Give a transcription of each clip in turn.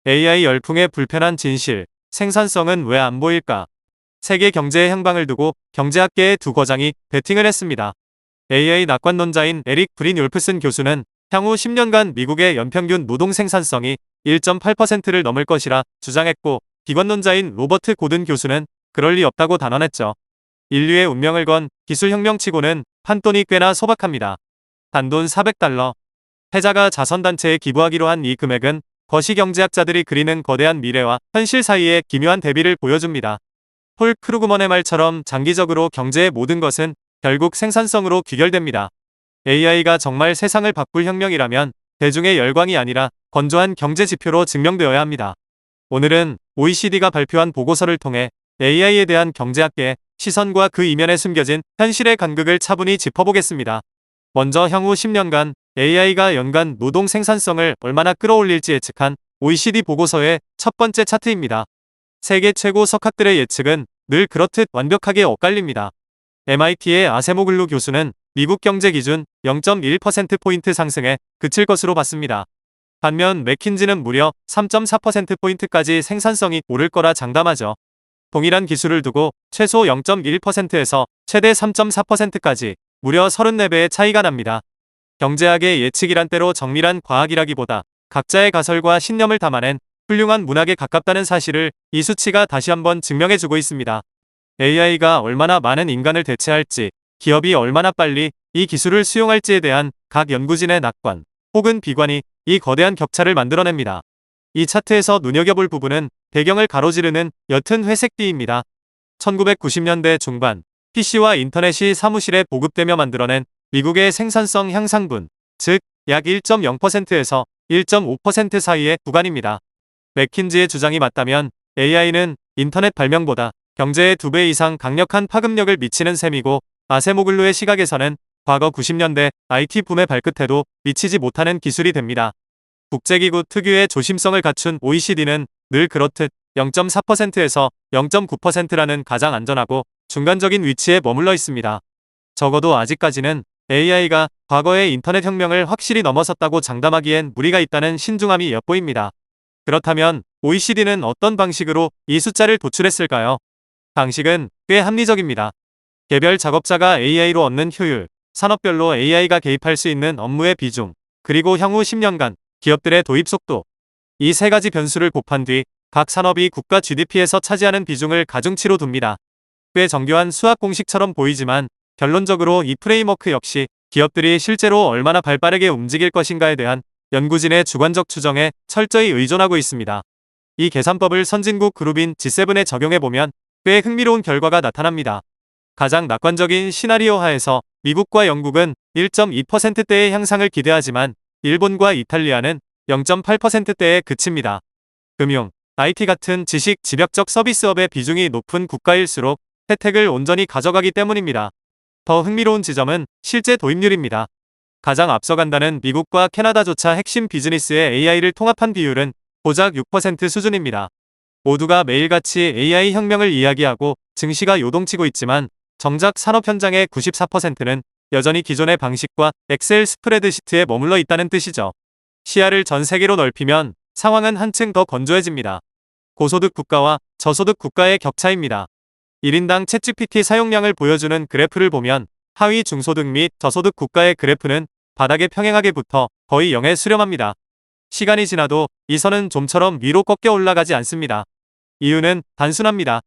AI 열풍의 불편한 진실, 생산성은 왜 안 보일까? 세계 경제의 향방을 두고 경제학계의 두 거장이 배팅을 했습니다. AI 낙관론자인 에릭 브린율프슨 교수는 향후 10년간 미국의 연평균 노동 생산성이 1.8%를 넘을 것이라 주장했고, 기관론자인 로버트 고든 교수는 그럴 리 없다고 단언했죠. 인류의 운명을 건 기술혁명치고는 판돈이 꽤나 소박합니다. 단돈 400달러. 패자가 자선단체에 기부하기로 한 이 금액은 거시경제학자들이 그리는 거대한 미래와 현실 사이의 기묘한 대비를 보여줍니다. 폴 크루그먼의 말처럼 장기적으로 경제의 모든 것은 결국 생산성으로 귀결됩니다. AI가 정말 세상을 바꿀 혁명이라면 대중의 열광이 아니라 건조한 경제 지표로 증명되어야 합니다. 오늘은 OECD가 발표한 보고서를 통해 AI에 대한 경제학계의 시선과 그 이면에 숨겨진 현실의 간극을 차분히 짚어보겠습니다. 먼저 향후 10년간 AI가 연간 노동 생산성을 얼마나 끌어올릴지 예측한 OECD 보고서의 첫 번째 차트입니다. 세계 최고 석학들의 예측은 늘 그렇듯 완벽하게 엇갈립니다. MIT의 아세모글루 교수는 미국 경제 기준 0.1%포인트 상승에 그칠 것으로 봤습니다. 반면 맥킨지는 무려 3.4%포인트까지 생산성이 오를 거라 장담하죠. 동일한 기술을 두고 최소 0.1%에서 최대 3.4%까지 무려 34배의 차이가 납니다. 경제학의 예측이란 때로 정밀한 과학이라기보다 각자의 가설과 신념을 담아낸 훌륭한 문학에 가깝다는 사실을 이 수치가 다시 한번 증명해주고 있습니다. AI가 얼마나 많은 인간을 대체할지, 기업이 얼마나 빨리 이 기술을 수용할지에 대한 각 연구진의 낙관 혹은 비관이 이 거대한 격차를 만들어냅니다. 이 차트에서 눈여겨볼 부분은 배경을 가로지르는 옅은 회색띠입니다. 1990년대 중반 PC와 인터넷이 사무실에 보급되며 만들어낸 미국의 생산성 향상분, 즉 약 1.0%에서 1.5% 사이의 구간입니다. 맥킨지의 주장이 맞다면 AI는 인터넷 발명보다 경제의 2배 이상 강력한 파급력을 미치는 셈이고, 아세모글루의 시각에서는 과거 90년대 IT 붐의 발끝에도 미치지 못하는 기술이 됩니다. 국제기구 특유의 조심성을 갖춘 OECD는 늘 그렇듯 0.4%에서 0.9%라는 가장 안전하고 중간적인 위치에 머물러 있습니다. 적어도 아직까지는 AI가 과거의 인터넷 혁명을 확실히 넘어섰다고 장담하기엔 무리가 있다는 신중함이 엿보입니다. 그렇다면 OECD는 어떤 방식으로 이 숫자를 도출했을까요? 방식은 꽤 합리적입니다. 개별 작업자가 AI로 얻는 효율, 산업별로 AI가 개입할 수 있는 업무의 비중, 그리고 향후 10년간 기업들의 도입 속도. 이 세 가지 변수를 곱한 뒤 각 산업이 국가 GDP에서 차지하는 비중을 가중치로 둡니다. 꽤 정교한 수학 공식처럼 보이지만 결론적으로 이 프레임워크 역시 기업들이 실제로 얼마나 발빠르게 움직일 것인가에 대한 연구진의 주관적 추정에 철저히 의존하고 있습니다. 이 계산법을 선진국 그룹인 G7에 적용해보면 꽤 흥미로운 결과가 나타납니다. 가장 낙관적인 시나리오 하에서 미국과 영국은 1.2%대의 향상을 기대하지만 일본과 이탈리아는 0.8%대에 그칩니다. 금융, IT 같은 지식 집약적 서비스업의 비중이 높은 국가일수록 혜택을 온전히 가져가기 때문입니다. 더 흥미로운 지점은 실제 도입률입니다. 가장 앞서간다는 미국과 캐나다조차 핵심 비즈니스에 AI를 통합한 비율은 고작 6% 수준입니다. 모두가 매일같이 AI 혁명을 이야기하고 증시가 요동치고 있지만 정작 산업 현장의 94%는 여전히 기존의 방식과 엑셀 스프레드시트에 머물러 있다는 뜻이죠. 시야를 전 세계로 넓히면 상황은 한층 더 건조해집니다. 고소득 국가와 저소득 국가의 격차입니다. 1인당 챗GPT 사용량을 보여주는 그래프를 보면 하위 중소득 및 저소득 국가의 그래프는 바닥에 평행하게 붙어 거의 0에 수렴합니다. 시간이 지나도 이 선은 좀처럼 위로 꺾여 올라가지 않습니다. 이유는 단순합니다.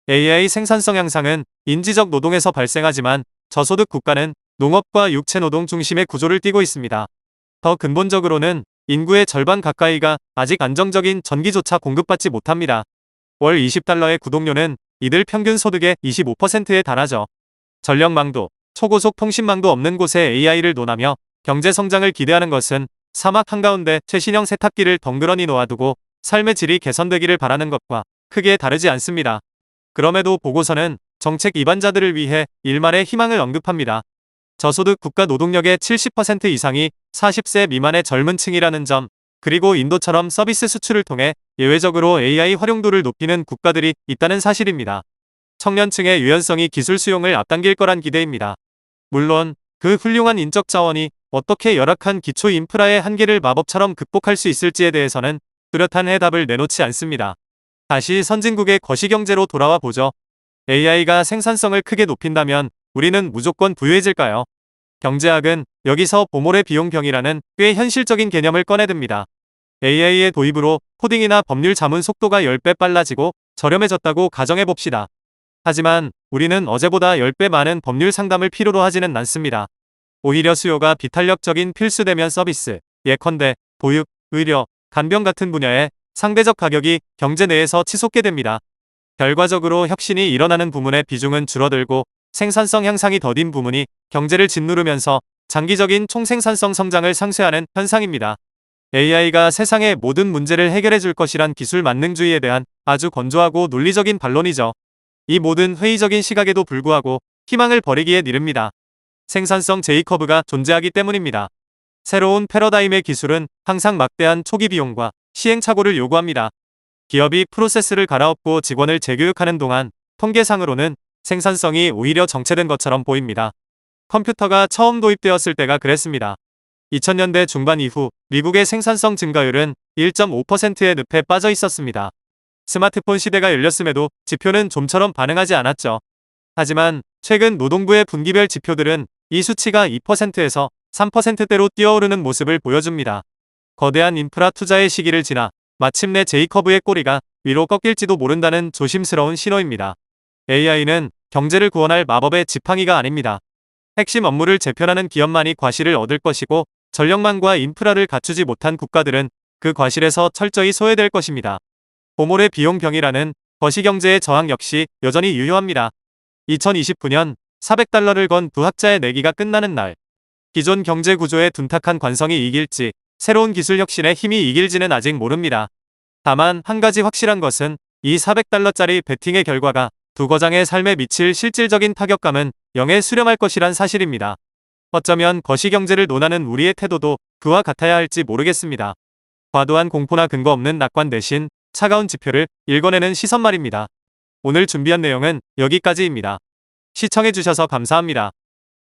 AI 생산성 향상은 인지적 노동에서 발생하지만 저소득 국가는 농업과 육체노동 중심의 구조를 띠고 있습니다. 더 근본적으로는 인구의 절반 가까이가 아직 안정적인 전기조차 공급받지 못합니다. 월 20달러의 구독료는 이들 평균 소득의 25%에 달하죠. 전력망도, 초고속 통신망도 없는 곳에 AI를 논하며 경제 성장을 기대하는 것은 사막 한가운데 최신형 세탁기를 덩그러니 놓아두고 삶의 질이 개선되기를 바라는 것과 크게 다르지 않습니다. 그럼에도 보고서는 정책 입안자들을 위해 일말의 희망을 언급합니다. 저소득 국가 노동력의 70% 이상이 40세 미만의 젊은 층이라는 점, 그리고 인도처럼 서비스 수출을 통해 예외적으로 AI 활용도를 높이는 국가들이 있다는 사실입니다. 청년층의 유연성이 기술 수용을 앞당길 거란 기대입니다. 물론 그 훌륭한 인적 자원이 어떻게 열악한 기초 인프라의 한계를 마법처럼 극복할 수 있을지에 대해서는 뚜렷한 해답을 내놓지 않습니다. 다시 선진국의 거시경제로 돌아와 보죠. AI가 생산성을 크게 높인다면 우리는 무조건 부유해질까요? 경제학은 여기서 보몰의 비용병이라는 꽤 현실적인 개념을 꺼내듭니다. AI의 도입으로 코딩이나 법률 자문 속도가 10배 빨라지고 저렴해졌다고 가정해봅시다. 하지만 우리는 어제보다 10배 많은 법률 상담을 필요로 하지는 않습니다. 오히려 수요가 비탄력적인 필수 대면 서비스, 예컨대 보육, 의료, 간병 같은 분야에 상대적 가격이 경제 내에서 치솟게 됩니다. 결과적으로 혁신이 일어나는 부문의 비중은 줄어들고 생산성 향상이 더딘 부문이 경제를 짓누르면서 장기적인 총생산성 성장을 상쇄하는 현상입니다. AI가 세상의 모든 문제를 해결해 줄 것이란 기술 만능주의에 대한 아주 건조하고 논리적인 반론이죠. 이 모든 회의적인 시각에도 불구하고 희망을 버리기에 이릅니다. 생산성 J커브가 존재하기 때문입니다. 새로운 패러다임의 기술은 항상 막대한 초기 비용과 시행착오를 요구합니다. 기업이 프로세스를 갈아엎고 직원을 재교육하는 동안 통계상으로는 생산성이 오히려 정체된 것처럼 보입니다. 컴퓨터가 처음 도입되었을 때가 그랬습니다. 2000년대 중반 이후 미국의 생산성 증가율은 1.5%의 늪에 빠져 있었습니다. 스마트폰 시대가 열렸음에도 지표는 좀처럼 반응하지 않았죠. 하지만 최근 노동부의 분기별 지표들은 이 수치가 2%에서 3%대로 뛰어오르는 모습을 보여줍니다. 거대한 인프라 투자의 시기를 지나 마침내 J커브의 꼬리가 위로 꺾일지도 모른다는 조심스러운 신호입니다. AI는 경제를 구원할 마법의 지팡이가 아닙니다. 핵심 업무를 재편하는 기업만이 과실을 얻을 것이고 전력망과 인프라를 갖추지 못한 국가들은 그 과실에서 철저히 소외될 것입니다. 보몰의 비용병이라는 거시경제의 저항 역시 여전히 유효합니다. 2029년 400달러를 건 두 학자의 내기가 끝나는 날. 기존 경제 구조의 둔탁한 관성이 이길지 새로운 기술 혁신의 힘이 이길지는 아직 모릅니다. 다만 한 가지 확실한 것은 이 400달러짜리 베팅의 결과가 두 거장의 삶에 미칠 실질적인 타격감은 영에 수렴할 것이란 사실입니다. 어쩌면 거시경제를 논하는 우리의 태도도 그와 같아야 할지 모르겠습니다. 과도한 공포나 근거 없는 낙관 대신 차가운 지표를 읽어내는 시선 말입니다. 오늘 준비한 내용은 여기까지입니다. 시청해주셔서 감사합니다.